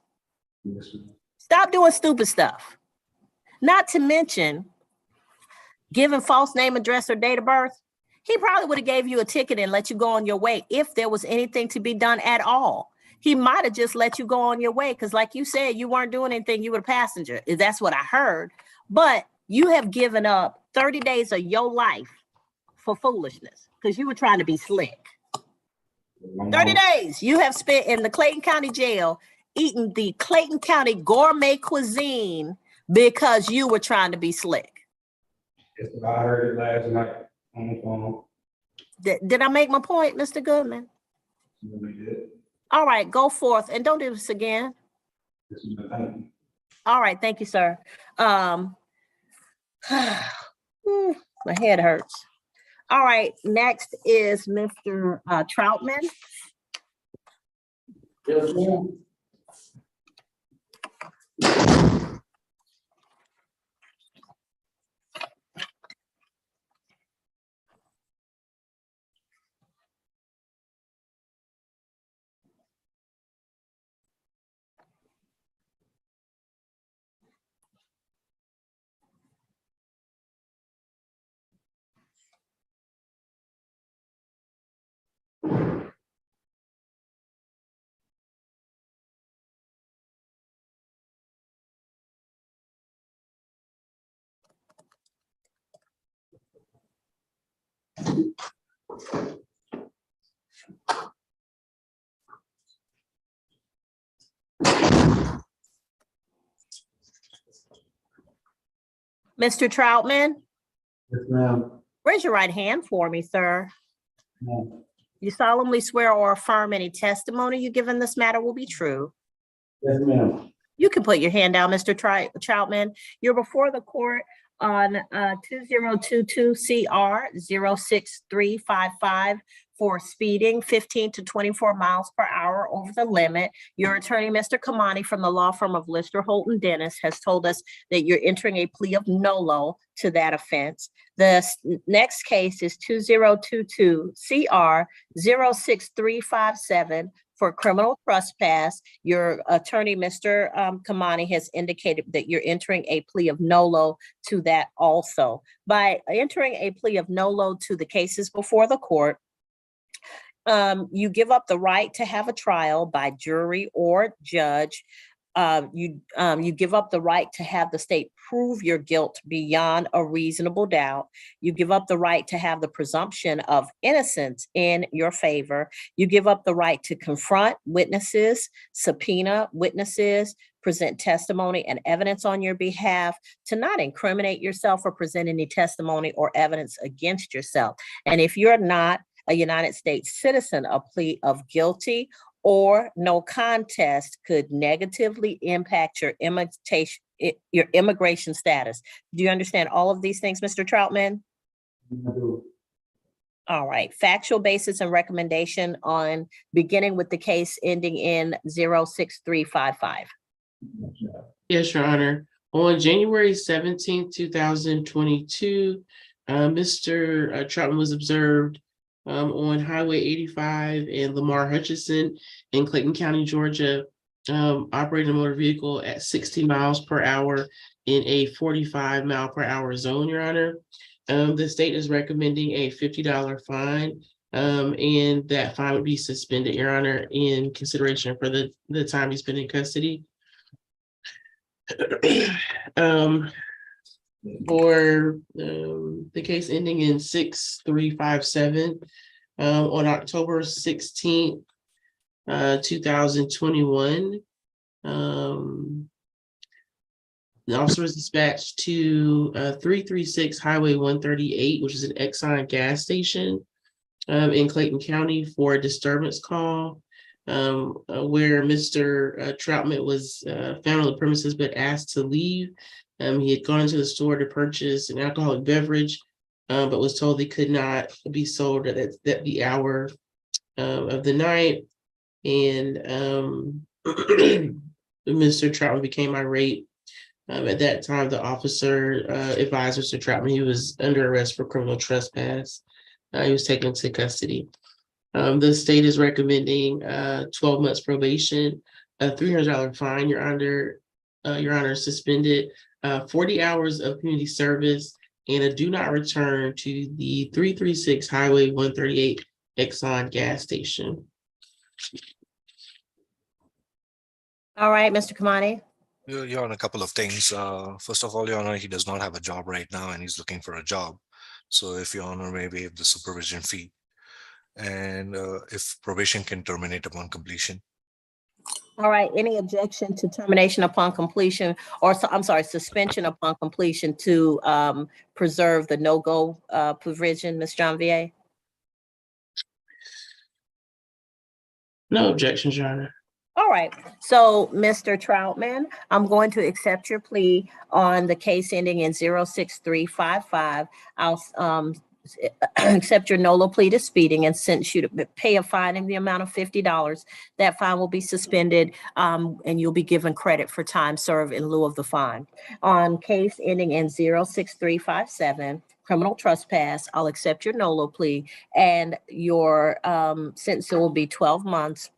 Yes, ma'am. Stop doing stupid stuff. Not to mention giving false name, address, or date of birth. He probably would have gave you a ticket and let you go on your way if there was anything to be done at all. He might have just let you go on your way because, like you said, you weren't doing anything. You were a passenger. That's what I heard. But you have given up 30 days of your life for foolishness because you were trying to be slick. 30 days you have spent in the Clayton County jail eating the Clayton County gourmet cuisine because you were trying to be slick. Yes, I heard it last night. on the phone. Did I make my point, Mr. Goodman? We did. All right, go forth and don't do this again. This is the thing. All right, thank you, sir. My head hurts. All right, next is Mr. Troutman. Yes, ma'am. Mr. Troutman, Yes, ma'am. raise your right hand for me, sir. Ma'am. You solemnly swear or affirm any testimony you give in this matter will be true. Yes, ma'am. You can put your hand down, Mr. Troutman. You're before the court on 2022 CR 06355 for speeding 15 to 24 miles per hour over the limit. Your attorney, Mr. Kamani from the law firm of Lister, Holton, Dennis, has told us that you're entering a plea of nolo to that offense. The next case is 2022 CR 06357 for criminal trespass. Your attorney, Mr. Kamani, has indicated that you're entering a plea of nolo to that also. By entering a plea of nolo to the cases before the court, you give up the right to have a trial by jury or judge. You give up the right to have the state prove your guilt beyond a reasonable doubt. You give up the right to have the presumption of innocence in your favor. You give up the right to confront witnesses, subpoena witnesses, present testimony and evidence on your behalf, to not incriminate yourself or present any testimony or evidence against yourself. And if you're not a United States citizen, a plea of guilty or no contest could negatively impact your immigration status. Do you understand all of these things, Mr. Troutman? I do. All right, factual basis and recommendation on beginning with the case ending in 06355. Yes, Your Honor. On January 17th, 2022, Mr. Troutman was observed on Highway 85 and Lamar Hutchinson in Clayton County, Georgia, operating a motor vehicle at 60 miles per hour in a 45 mile per hour zone, Your Honor. The state is recommending a $50 fine, and that fine would be suspended, Your Honor, in consideration for the time he's been in custody. For the case ending in 6357, on October 16th, 2021, the officer was dispatched to 336 Highway 138, which is an Exxon gas station in Clayton County, for a disturbance call where Mr. Troutman was found on the premises but asked to leave. He had gone into the store to purchase an alcoholic beverage, but was told he could not be sold at the hour of the night. And Mr. Troutman became irate. At that time, the officer advised Mr. Troutman he was under arrest for criminal trespass. He was taken into custody. The state is recommending 12 months probation, a $300 fine, Your Honor, suspended, 40 hours of community service, and a do not return to the 336 Highway 138 Exxon gas station. All right, Mr. Kamani. You're on a couple of things. First of all, Your Honor, he does not have a job right now and he's looking for a job. So if Your Honor may waive the supervision fee, and if probation can terminate upon completion. All right, any objection to termination upon completion, or I'm sorry, suspension upon completion to preserve the no-go provision, Ms. Janvier? No objections, Your Honor. All right, so Mr. Troutman, I'm going to accept your plea on the case ending in 06355. I'll accept your NOLA plea to speeding and sentence you to pay a fine in the amount of $50. That fine will be suspended and you'll be given credit for time served in lieu of the fine. On case ending in 06357, criminal trespass, I'll accept your NOLA plea and your sentence will be 12 months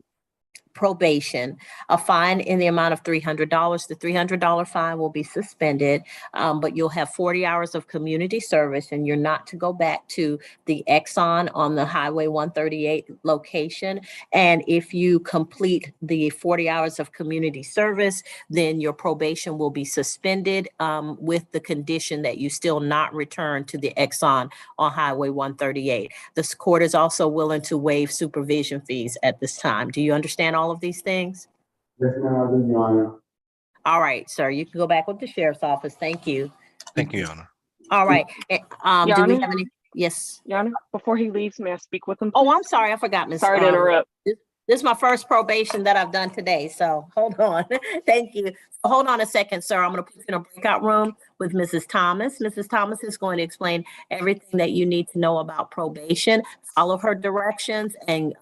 probation, a fine in the amount of $300. The $300 fine will be suspended, but you'll have 40 hours of community service and you're not to go back to the Exxon on the Highway 138 location. And if you complete the 40 hours of community service, then your probation will be suspended with the condition that you still not return to the Exxon on Highway 138. This court is also willing to waive supervision fees at this time. Do you understand all of these things? Yes, ma'am, I do, Your Honor. All right, sir, you can go back with the sheriff's office. Thank you. Thank you, Your Honor. All right. Your Do we Honor? have any? Yes. Your Honor, before he leaves, may I speak with him? Oh, please? I'm sorry. I forgot, Miss. Sorry to interrupt. This is my first probation that I've done today, so hold on. Thank you. Hold on a second, sir. I'm going to put you in a breakout room with Mrs. Thomas. Mrs. Thomas is going to explain everything that you need to know about probation. Follow her directions, and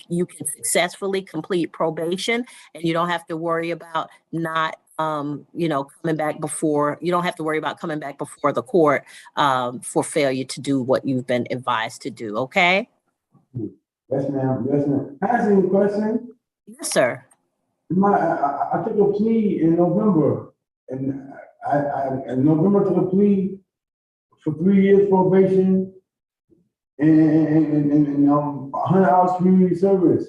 you can successfully complete probation, and you don't have to worry about not coming back before. You don't have to worry about coming back before the court for failure to do what you've been advised to do. Okay. Yes, ma'am, yes, ma'am. I ask you a question. Yes, sir. I took a plea in November, and I in November took a plea for 3 years probation and 100 hours community service.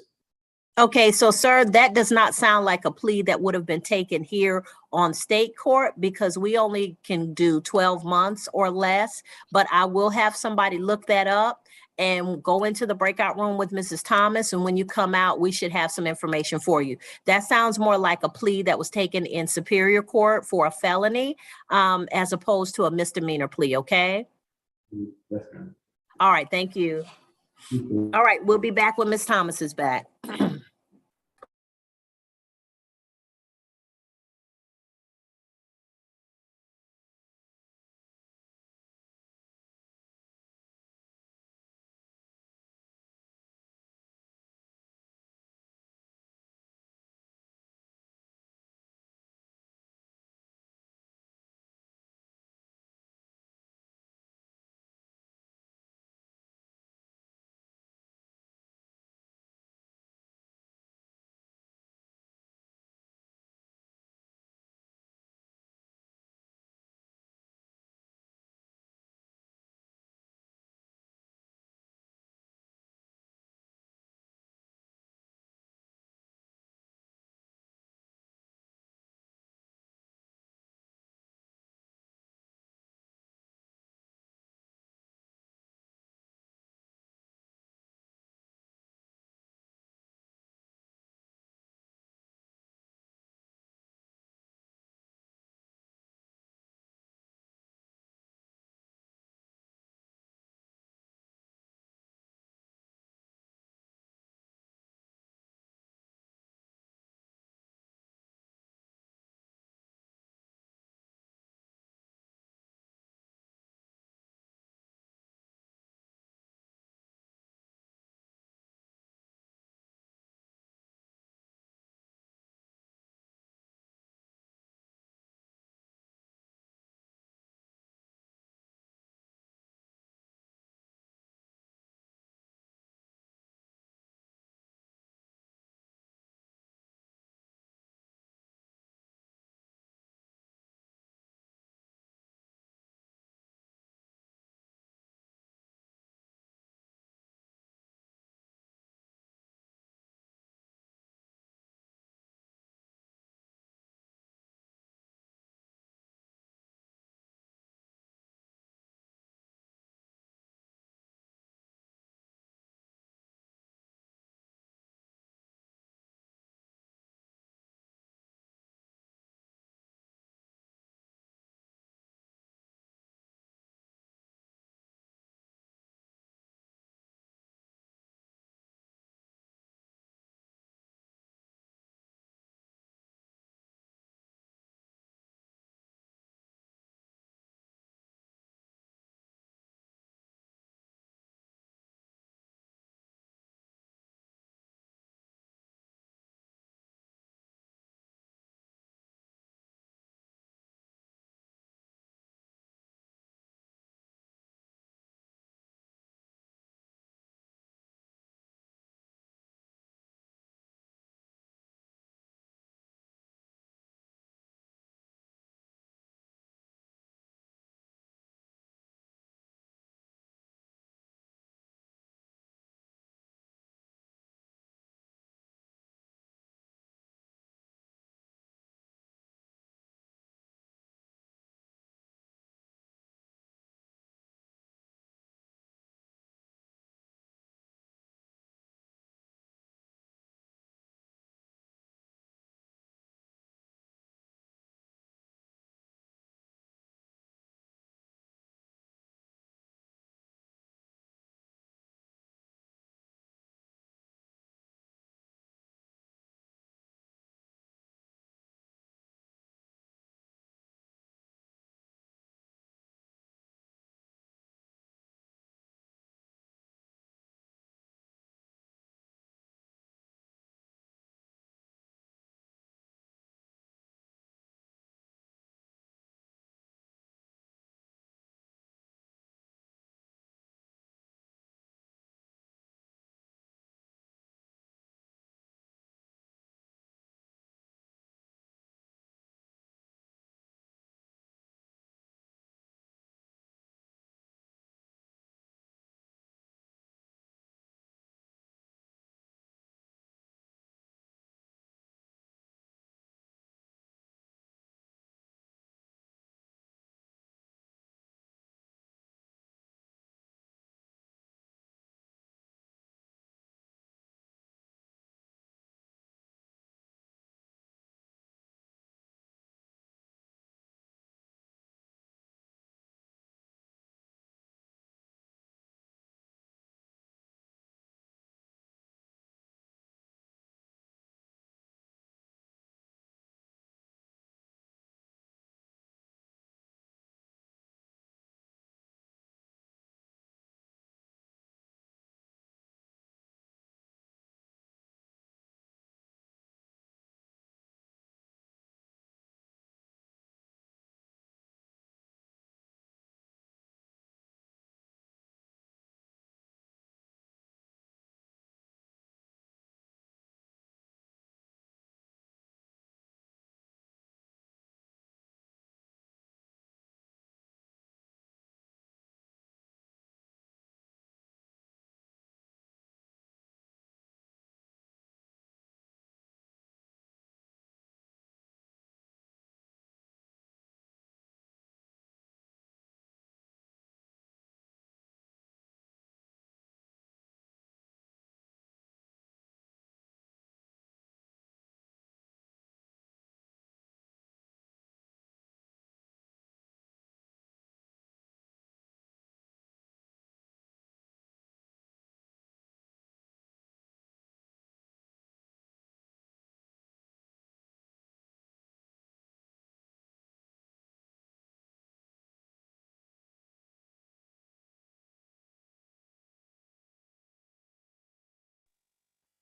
Okay, so sir, that does not sound like a plea that would have been taken here on state court because we only can do 12 months or less, but I will have somebody look that up and go into the breakout room with Mrs. Thomas. And when you come out, we should have some information for you. That sounds more like a plea that was taken in Superior Court for a felony as opposed to a misdemeanor plea, okay? Yes, ma'am. All right, thank you. All right, we'll be back when Ms. Thomas is back.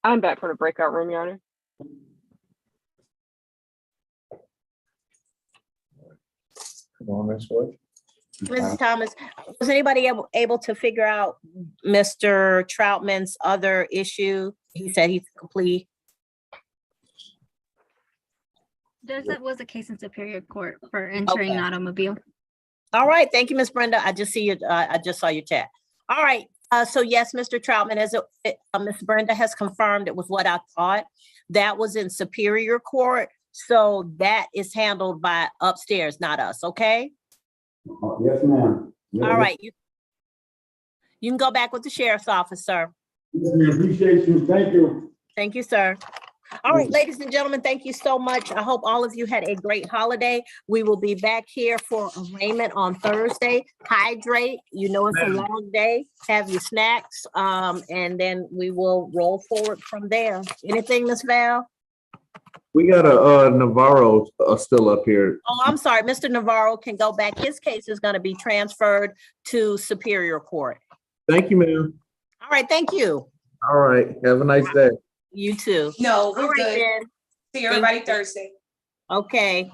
I'm back from the breakout room, Your Honor. Come on, Ms. Wood. Mrs. Thomas, was anybody able to figure out Mr. Troutman's other issue? He said he's complete. That was a case in Superior Court for entering an automobile. All right, thank you, Miss Brenda. I just see you. I just saw your chat. All right. So yes, Mr. Troutman, as Miss Brenda has confirmed, it was what I thought. That was in Superior Court, so that is handled by upstairs, not us. Okay. Yes, ma'am. All right. You can go back with the sheriff's office, sir. Yes, ma'am. Appreciate you. Thank you. Thank you, sir. All right, ladies and gentlemen, thank you so much. I hope all of you had a great holiday. We will be back here for arraignment on Thursday. Hydrate, you know it's a long day. Have your snacks, and then we will roll forward from there. Anything, Miss Val? We got a Navarro still up here. Oh, I'm sorry, Mr. Navarro can go back. His case is going to be transferred to Superior Court. Thank you, ma'am. All right, thank you. All right. Have a nice day. You too. No, All we're right, good. then. See everybody Thursday. Okay.